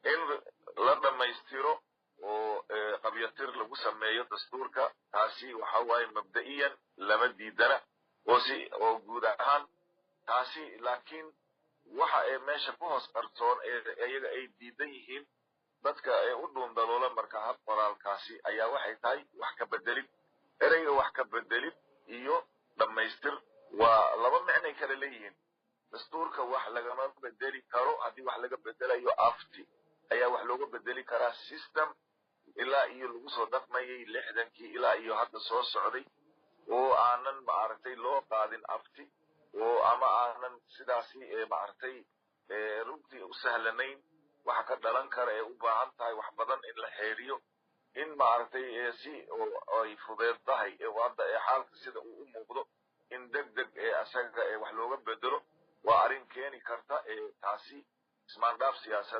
إن لما يستيروا وقبيتر لغو سميه دستورك تاسي وحواي مبدئيا لما ديدنا وجود أهان تاسي لكن waxa ay meesha ku hoos qarsoon ayaga ay diidan yihiin dadka ay u dhuundaloola marka hab qoraalkaasi ayaa waxay tahay wax ka bedelid ereyga wax ka bedelid iyo dhamaystir waa laba macno kala leeyihiin dastuurka wax lagama bedeli karo hadii wax laga bedelayo afti ayaa wax looga bedeli karaa system ilaa iyo lagu soo dhaqmayay 60kii ilaa iyo hadda soo socday oo aanan maartay loo qaadin afti وأما أنا سداسي معرتي ربطي وسهلنين وحكا دلنكر وبعنتها وحبضن إن الحيريو إن معرتي سي أو فضيل ضهي وعند حالك سيدا وموضوع إن دق أساق وحلوغة بدلو وعرين كيني كارتا تاسي اسمان داف سياسة